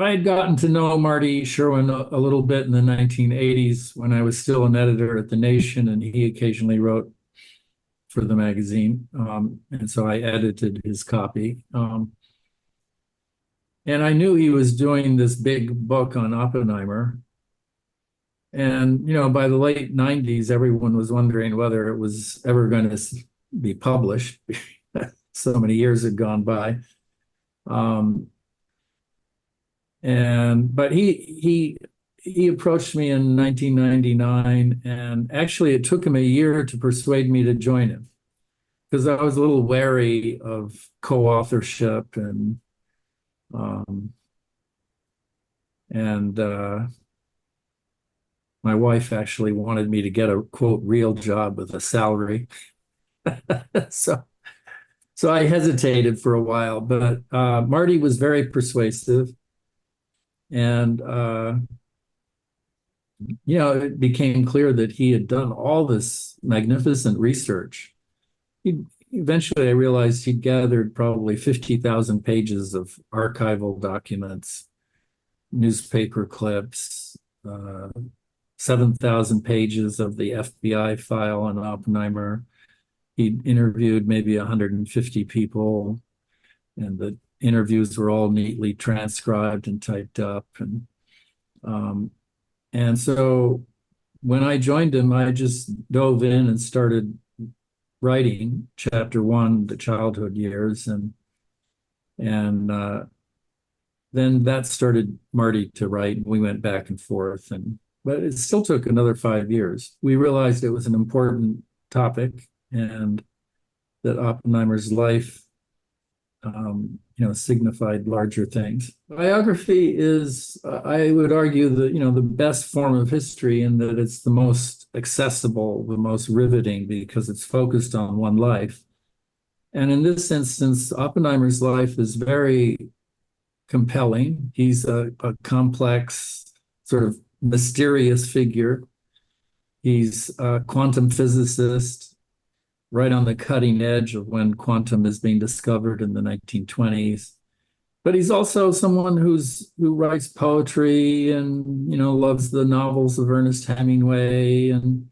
I had gotten to know Marty Sherwin a little bit in the 1980s when I was still an editor at The Nation, and he occasionally wrote for the magazine. And so I edited his copy. And I knew he was doing this big book on Oppenheimer. And, by the late 90s, everyone was wondering whether it was ever going to be published. So many years had gone by. Um, but he approached me in 1999, and actually it took him a year to persuade me to join him because I was a little wary of co-authorship um, and my wife actually wanted me to get a quote real job with a salary. so so I hesitated for a while, but Marty was very persuasive, and it became clear that he had done all this magnificent research. Eventually, I realized he'd gathered probably 50,000 pages of archival documents, newspaper clips, 7,000 pages of the FBI file on Oppenheimer. He'd interviewed maybe 150 people, and the interviews were all neatly transcribed and typed up. Um, and so when I joined him, I just dove in and started writing chapter one, the childhood years, and then that started Marty to write. We went back and forth, but it still took another 5 years. We realized it was an important topic, and that Oppenheimer's life, signified larger things. Biography is, I would argue, the best form of history in that it's the most accessible, the most riveting, because it's focused on one life. And in this instance, Oppenheimer's life is very compelling. He's a complex, sort of mysterious figure. He's a quantum physicist, right on the cutting edge of when quantum is being discovered in the 1920s. But he's also someone who writes poetry and loves the novels of Ernest Hemingway, and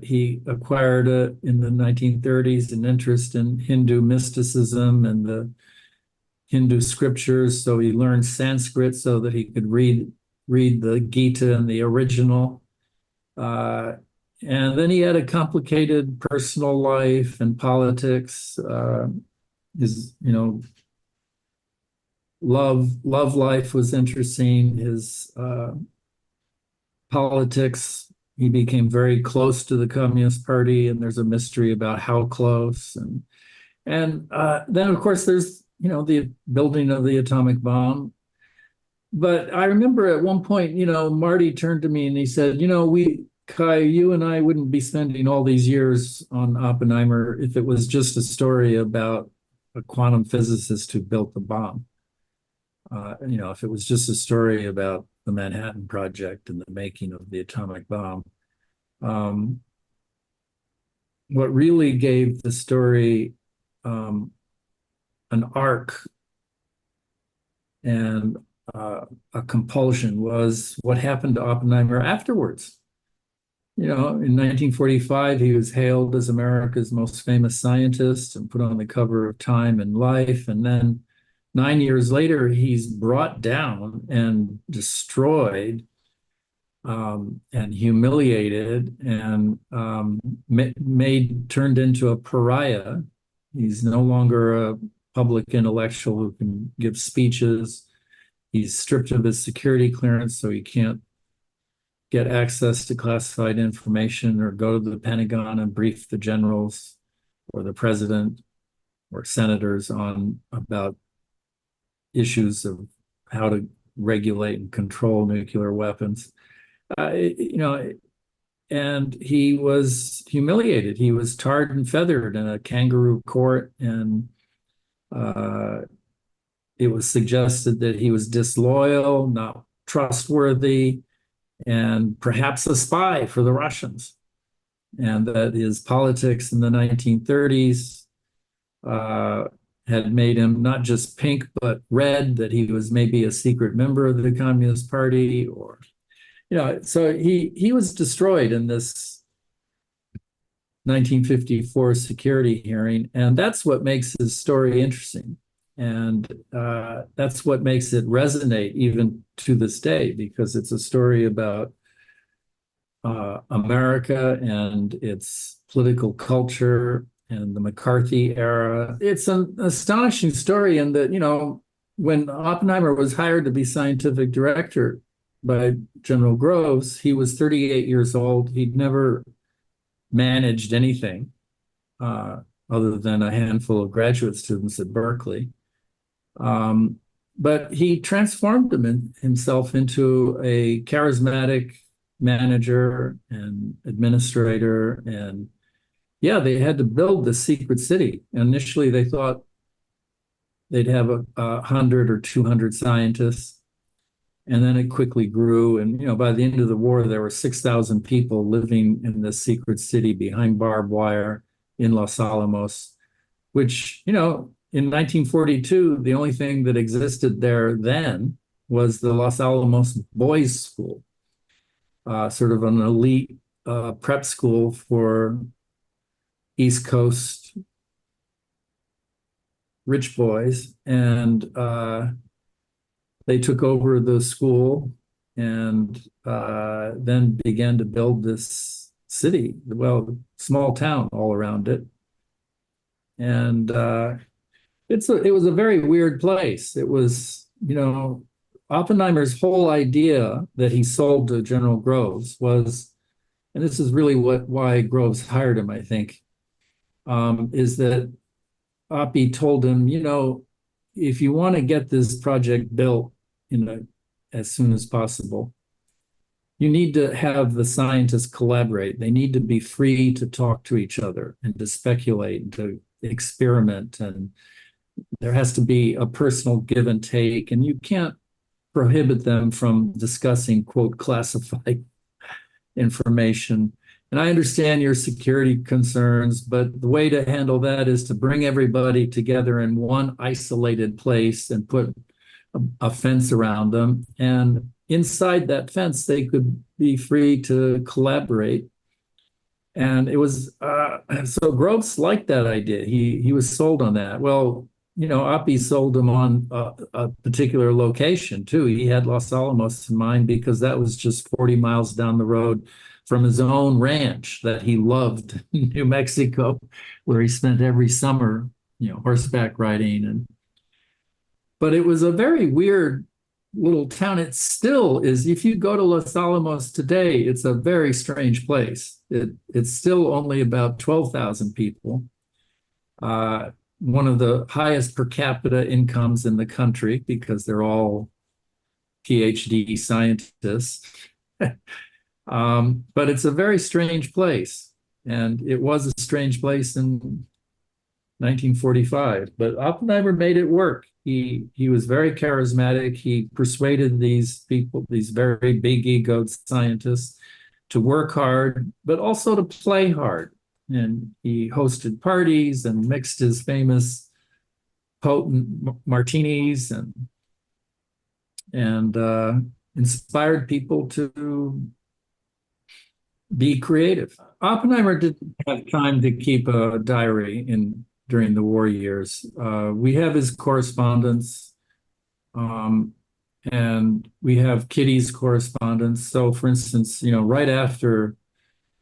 he acquired in the 1930s an interest in Hindu mysticism and the Hindu scriptures. So he learned Sanskrit so that he could read the Gita in the original. And then he had a complicated personal life and politics. His, love life was interesting. His politics, he became very close to the Communist Party, and there's a mystery about how close. And then, of course, there's, the building of the atomic bomb. But I remember at one point, Marty turned to me and he said, Kai, you and I wouldn't be spending all these years on Oppenheimer if it was just a story about a quantum physicist who built the bomb. If it was just a story about the Manhattan Project and the making of the atomic bomb. What really gave the story an arc and a compulsion was what happened to Oppenheimer afterwards. In 1945, he was hailed as America's most famous scientist and put on the cover of Time and Life. And then 9 years later, he's brought down and destroyed and humiliated and turned into a pariah. He's no longer a public intellectual who can give speeches. He's stripped of his security clearance, so he can't get access to classified information or go to the Pentagon and brief the generals or the president or senators about issues of how to regulate and control nuclear weapons. And he was humiliated. He was tarred and feathered in a kangaroo court, and it was suggested that he was disloyal, not trustworthy, and perhaps a spy for the Russians, and that his politics in the 1930s had made him not just pink but red, that he was maybe a secret member of the Communist Party, or so he was destroyed in this 1954 security hearing, and that's what makes his story interesting. And that's what makes it resonate even to this day, because it's a story about America and its political culture and the McCarthy era. It's an astonishing story in that, when Oppenheimer was hired to be scientific director by General Groves, he was 38 years old. He'd never managed anything other than a handful of graduate students at Berkeley. But he transformed himself into a charismatic manager and administrator. And yeah, they had to build the secret city. Initially, they thought they'd have 100 or 200 scientists. And then it quickly grew. And, by the end of the war, there were 6,000 people living in the secret city behind barbed wire in Los Alamos, which, in 1942, the only thing that existed there then was the Los Alamos Boys School, sort of an elite prep school for East Coast rich boys. And they took over the school and then began to build this city, well, small town all around it. And it was a very weird place. It was, Oppenheimer's whole idea that he sold to General Groves was, and this is really why Groves hired him, I think, is that Oppie told him, if you want to get this project built, as soon as possible, you need to have the scientists collaborate. They need to be free to talk to each other and to speculate and to experiment. And there has to be a personal give and take. And you can't prohibit them from discussing, quote, classified information. And I understand your security concerns, but the way to handle that is to bring everybody together in one isolated place and put a fence around them. And inside that fence, they could be free to collaborate. And it was, so Groves liked that idea. He was sold on that. Well, Oppie sold him on a particular location too. He had Los Alamos in mind because that was just 40 miles down the road from his own ranch that he loved in New Mexico, where he spent every summer, horseback riding. But it was a very weird little town. It still is. If you go to Los Alamos today, it's a very strange place. It's still only about 12,000 people. One of the highest per capita incomes in the country because they're all PhD scientists. But it's a very strange place. And it was a strange place in 1945. But Oppenheimer made it work. He was very charismatic. He persuaded these people, these very big egoed scientists, to work hard, but also to play hard. And he hosted parties and mixed his famous potent martinis and inspired people to be creative. Oppenheimer didn't have time to keep a diary during the war years. We have his correspondence, and we have Kitty's correspondence. So, for instance, right after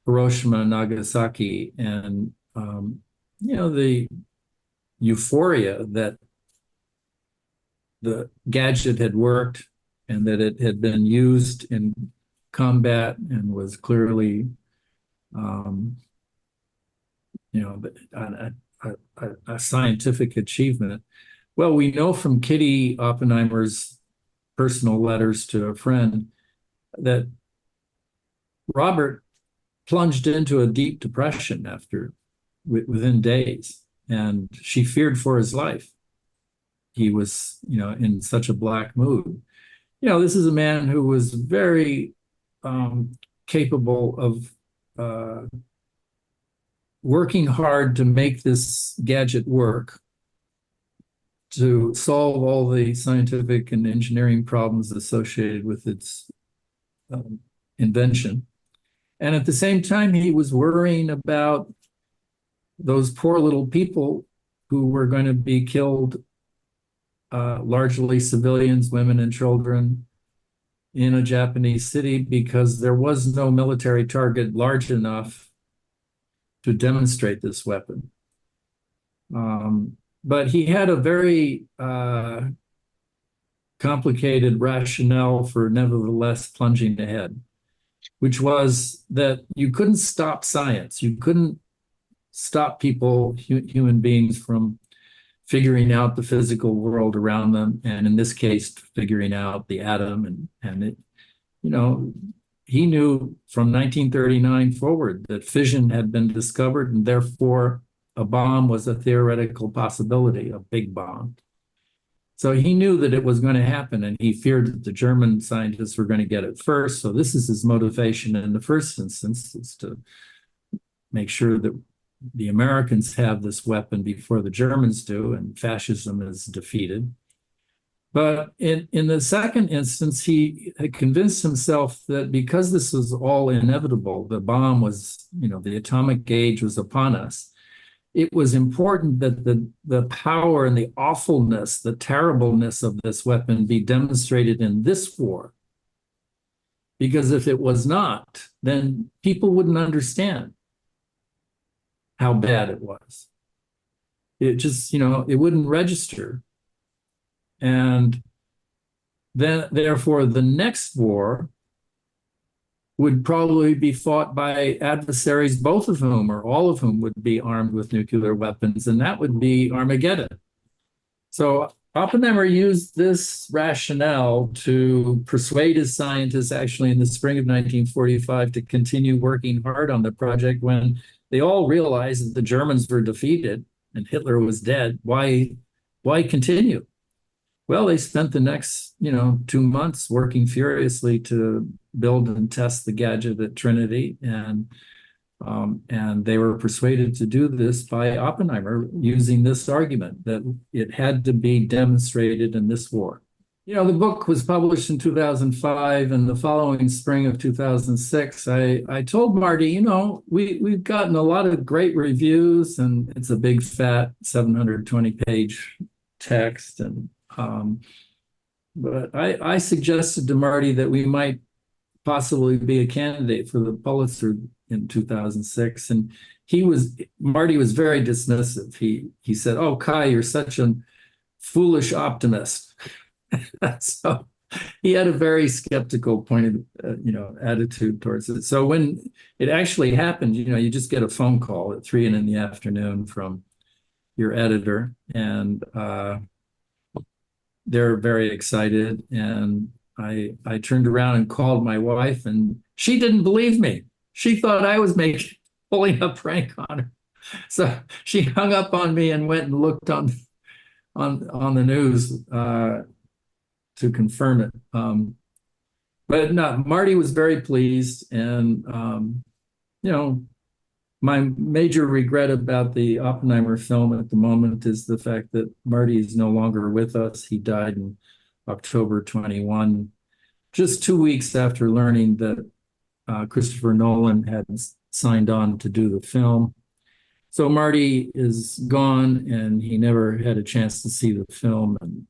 Hiroshima and Nagasaki, and the euphoria that the gadget had worked and that it had been used in combat and was clearly, a scientific achievement. Well, we know from Kitty Oppenheimer's personal letters to a friend that Robert plunged into a deep depression within days, and she feared for his life. He was, in such a black mood. This is a man who was very capable of working hard to make this gadget work, to solve all the scientific and engineering problems associated with its um, invention. And at the same time, he was worrying about those poor little people who were going to be killed, largely civilians, women, and children, in a Japanese city because there was no military target large enough to demonstrate this weapon. But he had a very complicated rationale for nevertheless plunging ahead, which was that you couldn't stop science. You couldn't stop people, human beings, from figuring out the physical world around them, and in this case, figuring out the atom. And it, you know, he knew from 1939 forward that fission had been discovered, and therefore a bomb was a theoretical possibility, a big bomb. So he knew that it was going to happen, and he feared that the German scientists were going to get it first. So this is his motivation in the first instance, is to make sure that the Americans have this weapon before the Germans do, and fascism is defeated. But in the second instance, he had convinced himself that because this was all inevitable, the bomb was, the atomic age was upon us, it was important that the power and the awfulness, the terribleness of this weapon be demonstrated in this war. Because if it was not, then people wouldn't understand how bad it was. It just, it wouldn't register. And then, therefore, the next war would probably be fought by adversaries, both of whom or all of whom would be armed with nuclear weapons, and that would be Armageddon. So Oppenheimer used this rationale to persuade his scientists, actually in the spring of 1945, to continue working hard on the project when they all realized that the Germans were defeated and Hitler was dead. Why continue? Well, they spent the next, 2 months working furiously to build and test the gadget at Trinity, and they were persuaded to do this by Oppenheimer using this argument that it had to be demonstrated in this war. The book was published in 2005, and the following spring of 2006, I told Marty, we've gotten a lot of great reviews, and it's a big fat 720-page text, but I suggested to Marty that we might possibly be a candidate for the Pulitzer in 2006, and Marty was very dismissive. He said, "Oh, Kai, you're such a foolish optimist." So he had a very skeptical attitude towards it. So when it actually happened, you just get a phone call at 3 p.m. from your editor, and they're very excited. And I turned around and called my wife, and she didn't believe me. She thought I was pulling a prank on her. So she hung up on me and went and looked on the news to confirm it. But no, Marty was very pleased. And, my major regret about the Oppenheimer film at the moment is the fact that Marty is no longer with us. He died in October 21, just 2 weeks after learning that Christopher Nolan had signed on to do the film. So Marty is gone, and he never had a chance to see the film. And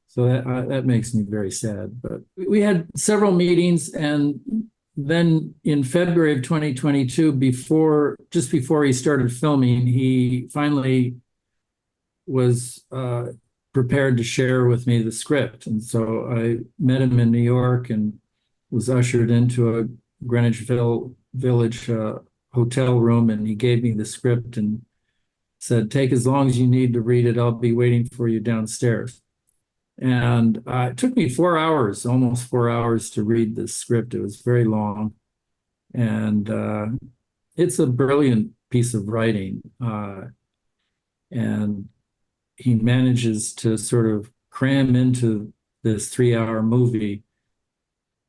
so that makes me very sad. But we had several meetings, and then in February of 2022, just before he started filming, he finally was prepared to share with me the script. And so I met him in New York and was ushered into a Greenwich Village hotel room, and he gave me the script and said, "Take as long as you need to read it. I'll be waiting for you downstairs." And it took me 4 hours, almost 4 hours, to read this script. It was very long. And it's a brilliant piece of writing. And he manages to sort of cram into this 3-hour movie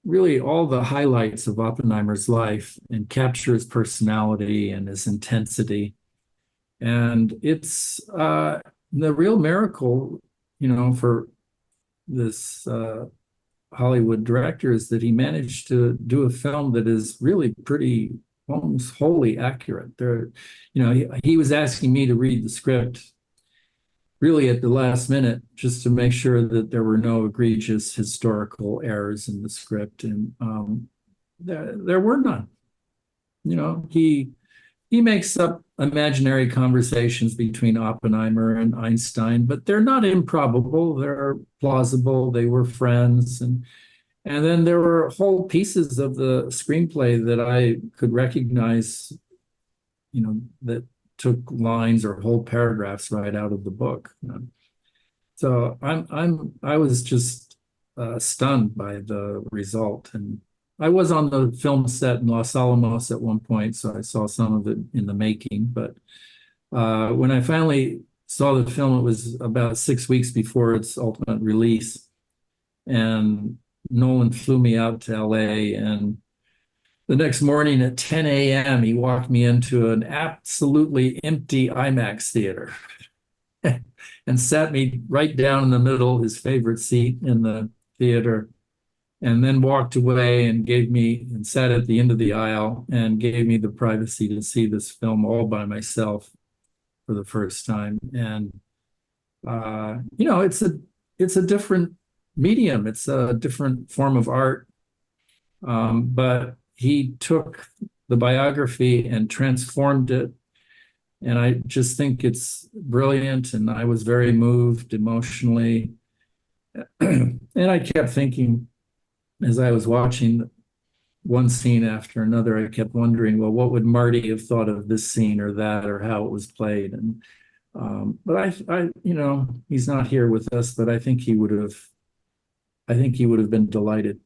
really all the highlights of Oppenheimer's life and capture his personality and his intensity. And it's the real miracle for this Hollywood director is that he managed to do a film that is really pretty almost wholly accurate. He was asking me to read the script really at the last minute just to make sure that there were no egregious historical errors in the script, and there were none. He makes up imaginary conversations between Oppenheimer and Einstein, but they're not improbable. They're plausible. They were friends, and then there were whole pieces of the screenplay that I could recognize, that took lines or whole paragraphs right out of the book. So I was just stunned by the result, and I was on the film set in Los Alamos at one point, so I saw some of it in the making. But when I finally saw the film, it was about 6 weeks before its ultimate release, and Nolan flew me out to LA, and the next morning at 10 a.m., he walked me into an absolutely empty IMAX theater and sat me right down in the middle, his favorite seat in the theater, and then walked away and sat at the end of the aisle and gave me the privacy to see this film all by myself for the first time. And, it's a different medium. It's a different form of art. But he took the biography and transformed it. And I just think it's brilliant. And I was very moved emotionally. And I kept thinking, as I was watching one scene after another, I kept wondering, well, what would Marty have thought of this scene or that, or how it was played? And but he's not here with us, but I think he would have been delighted.